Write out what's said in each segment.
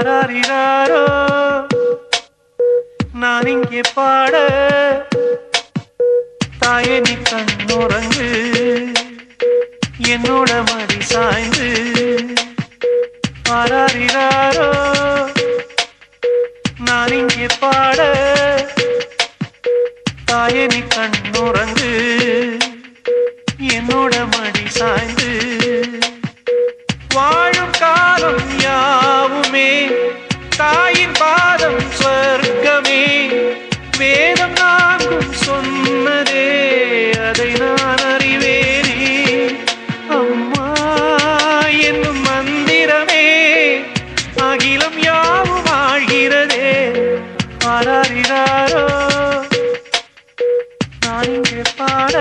ஆராரிராரோ நான் இங்கே பாட தாயே நீ கண்ணுறங்கு என்னோட மடி சாய்ந்து ஆராரிராரோ நான் இங்கே பாட தாயே நீ கண்ணுறங்கு என்னோட மடி சாய்ந்து வாழும் காலம் யாவுமே தாயின் பாதம் சொர்க்கமே வேதம் நான்கும் சொன்னதே அதை நான் அறிவேனே அம்மா என்னும் மந்திரமே அகிலம் யாவும் ஆழ்கிறதே ஆராரிராரோ நான் இங்கே பாட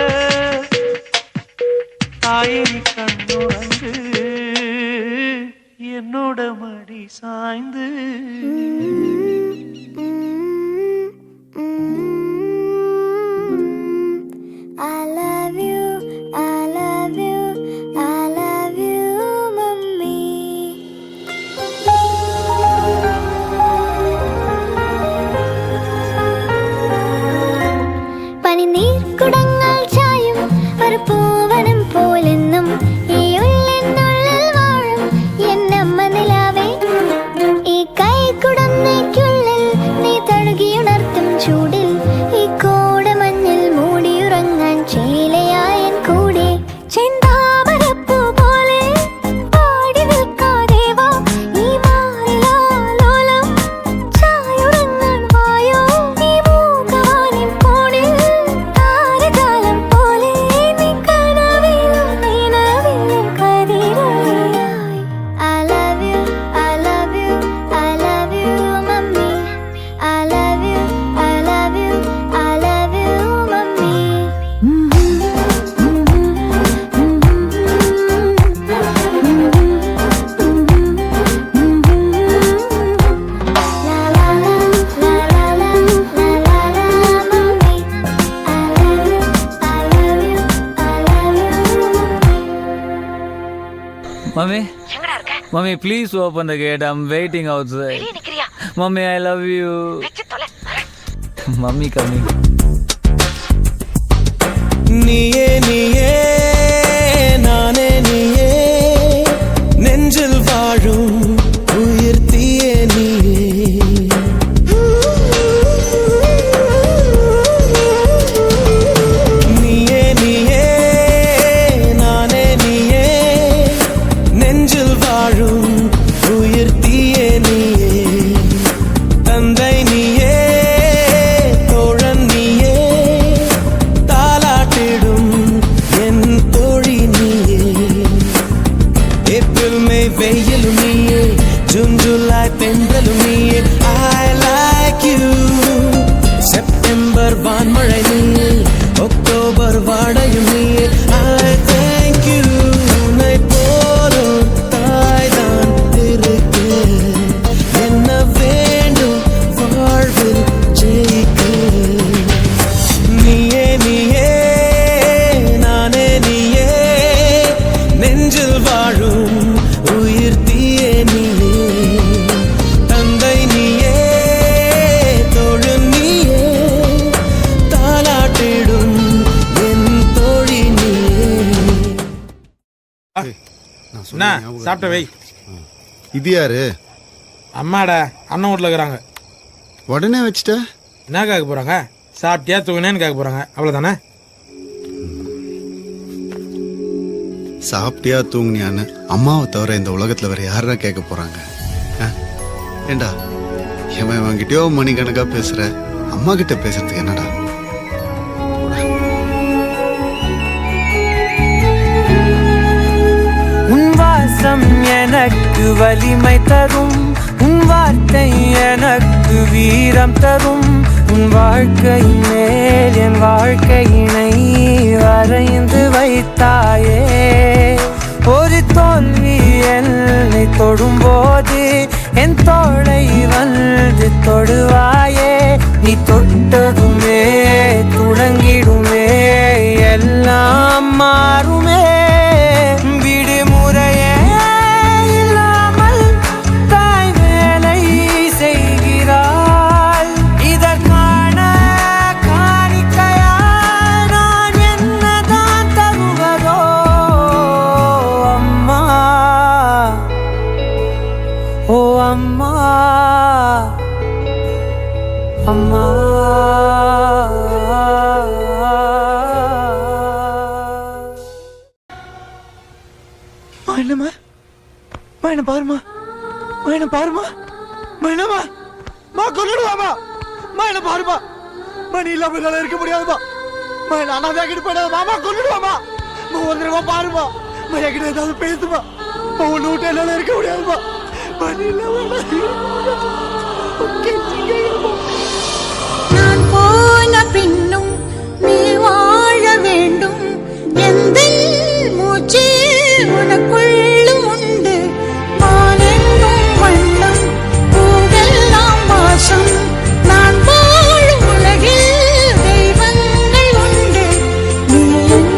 தாயை கண்ணுறங்கு என்னோட மடி சாய்ந்து I love you, I love you, I love you, mummy. പനിനീർ കുടങ്ങൾ ചായും ഒരു പൂവനം പോലെന്നും ഈ ഉള്ളിനുള്ളിൽ വാഴും എന്നമ്മ നിലാവേ ഈ കൈക്കുടന്നയ്ക്കുള്ളിൽ നീ തഴുകിയുണർത്തും ചൂടിൽ ഈ കോടമഞ്ഞിൽ മൂടിയുറങ്ങാൻ ചേലയായൻ കൂടെ ചെന്താമരപ്പൂ പോലെ പാടി നിൽക്കാതെ വാ ഈ മാറിലാലോലം ചായുറങ്ങാൻ വായോ ഈ മൂകവാനിൻ കോണിൽ താരജാലം പോലെ നീ കനവിലും നിലവിലും കതിരൊളിയായി I love you, I love you, I love you, mummy. I love you, I love you, I love you, mummy. La la la, la la la, la la la, mummy. I love you, I love you, I love you. Mommy, எங்கடா இருக்க? mommy, please open the gate. I'm waiting outside. வெளிய நிக்கிறியா? Mommy, I love you. வெச்சு தொலை. Mommy coming. நீயே நீயே நானே நீயே நெஞ்சில் வாழும் உயிர் தீயே நீயே நீயே நானே நீயே நெஞ்சில் வாழும் உயிர் தீயே நீயே தந்தை நீயே தோழன் நீயே தாலாட்டிடும் என் தோழி நீயே ஏப்ரல் மே வெயிலும் நீயே ஜூன் ஜூலை தென்றலும் நீயே I like you செப்டம்பர் வான்மழை நீயே அக்டோபர் வாடையும் நீயே I thank you உன்னை போலும் தாய்தான் இருக்கு என்ன வேண்டும் வாழ்வில் ஜெயிக்க நீயே நீயே நானே நீயே நெஞ்சில் வாழும் உயிர் தீயே நீயே தந்தை நீயே தோழன் நீயே தாலாட்டிடும் என் தோழி நீயே என்ன சாப்பிட்ட வை. இது யாரு? அம்மாடா அண்ணன் வீட்டில் இருக்கிறாங்க. உடனே வச்சுட்ட? என்ன கேட்க போகிறாங்க? சாப்பிட்டியா தூங்கினேன்னு கேட்க போகிறாங்க, அவ்வளோதானே? சாப்பிட்டியா தூங்குனியான்னு அம்மாவை தவிர இந்த உலகத்துல வேற யாரா கேட்க போறாங்க? ஏண்டா இவன் இவன்கிட்டயோ மணிக்கணக்கா பேசுற, அம்மா கிட்ட பேசுறதுக்கு என்னடா? உன் வாசம் எனக்கு வலிமை தரும், உன் வார்த்தை எனக்கு வீரம் தரும், உன் வாழ்க்கை மேல் என் வாழ்க்கையினை வரைந்து வைத்தாயே. ஒரு தோல்வி என்னை தொடும்போது என் தோளை வந்து தொடுவாயே. நீ தொட்டதுமே துளங்கிடுமே, எல்லாம் மாறுமே. விடுமுறையே இல்லாமல் தாய் வேலை அம்மா. என்னம்மா என்ன பாருமா என்ன பாருமா என்னம்மா கொண்டுடுவாமா என்ன பாருமா நீ இல்லாம என்னால இருக்க முடியாதுமா என்ன அண்ணாவே கிட்ட போயிடாத மாமா கொண்டுடுவாமா ஒரு தடவை பாருமா என்கிட்ட ஏதாவது பேசுமா ஒண்ணு விட்டு என்னால இருக்க முடியாதுமா நீ இல்லாம நான் போன பின்னும் நீ வாழ வேண்டும் எந்த மூச்சு உனக்குள்ளும் உண்டு வானெங்கும் வண்ணம் பூவெல்லாம் வாசம் நான் வாழும் உலகில் தெய்வங்கள் உண்டு நீ என்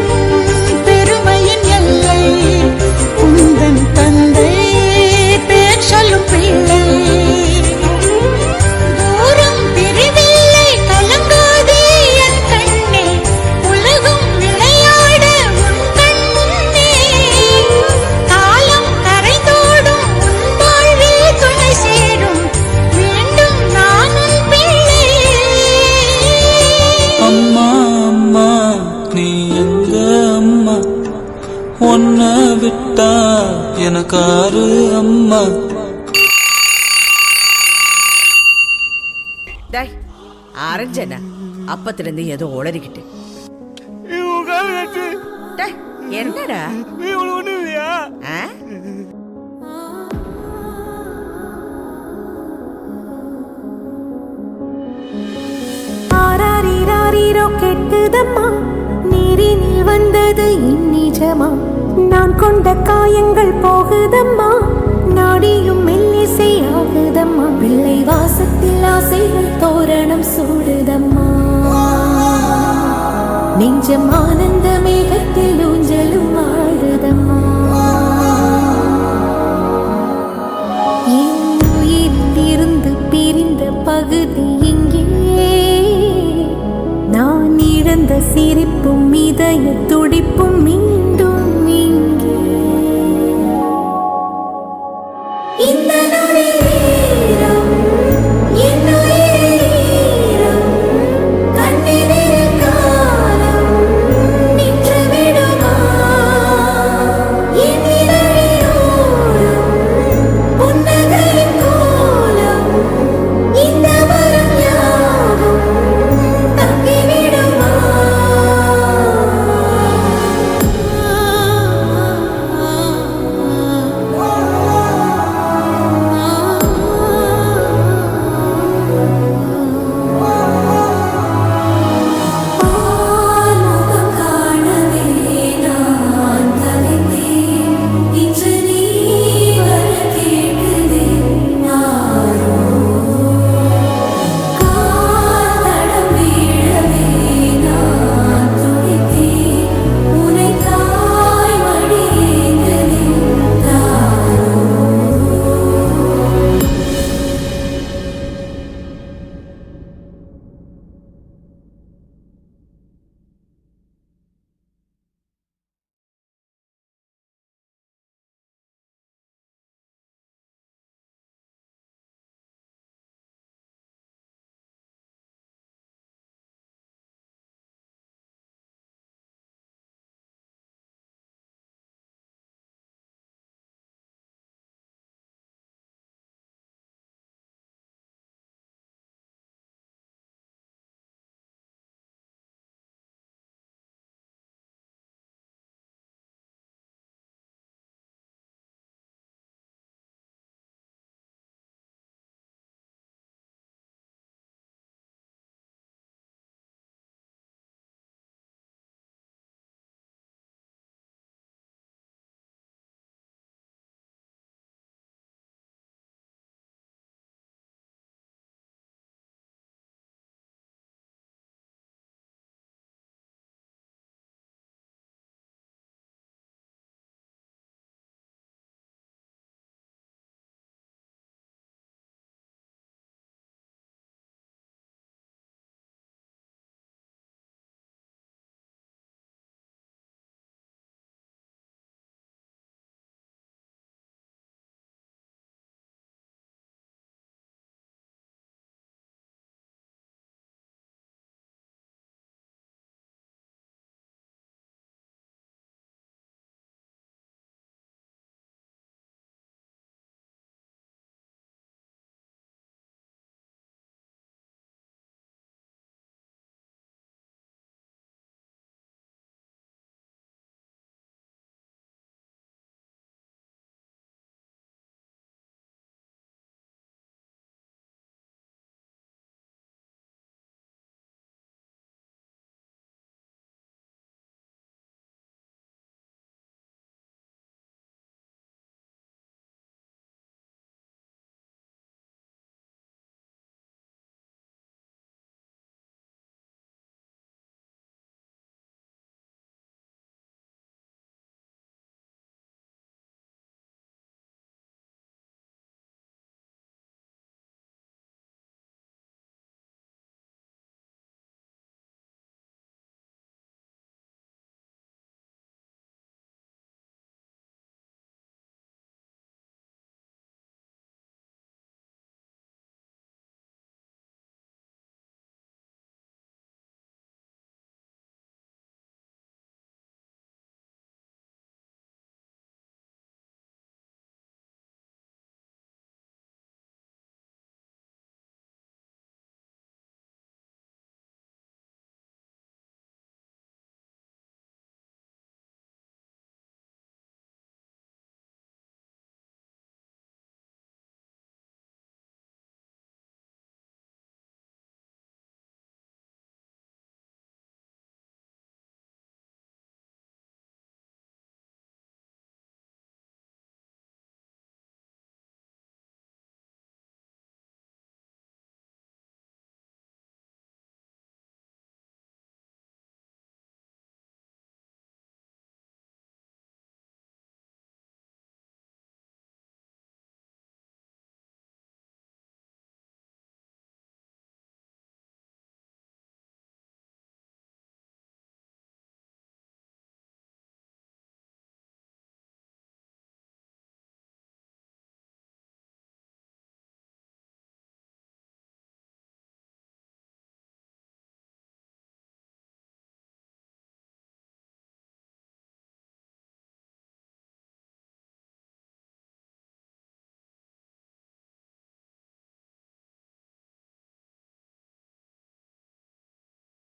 பெருமையின் எல்லை உந்தன் தந்தை பேர் சொல்லும் பிள்ளை தூரம் பிரிவில்லை கலங்காதே என் கண்ணே உலகம் விளையாட உன் கண் முன்னே காலம் கரைதோடும் உன் வாழ்வில் துணை சேரும் வேண்டும் நான் உன் பிள்ளை. அம்மா அம்மா நீ எங்க அம்மா உன்னை விட்டா எனக்காரு அம்மா. டேய் அரஞ்சனா அப்பத்துல இருந்து ஏதோ உளறிக்கிட்டு டேய் என்னடா ஆ? ஆராரிராரிரோ கெட்டுதம்மா நீரினில் வந்தது இந்நிஜமா நான் கொண்ட காயங்கள் போகுதம்மா நாடியும் மெல்லிசை ஆகுதம்மா பிள்ளை வாசத்தில் ஆசைகள் தோரணம் சூடுதம்மா நெஞ்சம் ஆனந்த மேகத்தில் ஊஞ்சலும் ஆடுதம்மா என் உயிரிலிருந்து பிரிந்த பகுதி இங்கே நான் இழந்த சிரிப்பும் இதய துடிப்பும்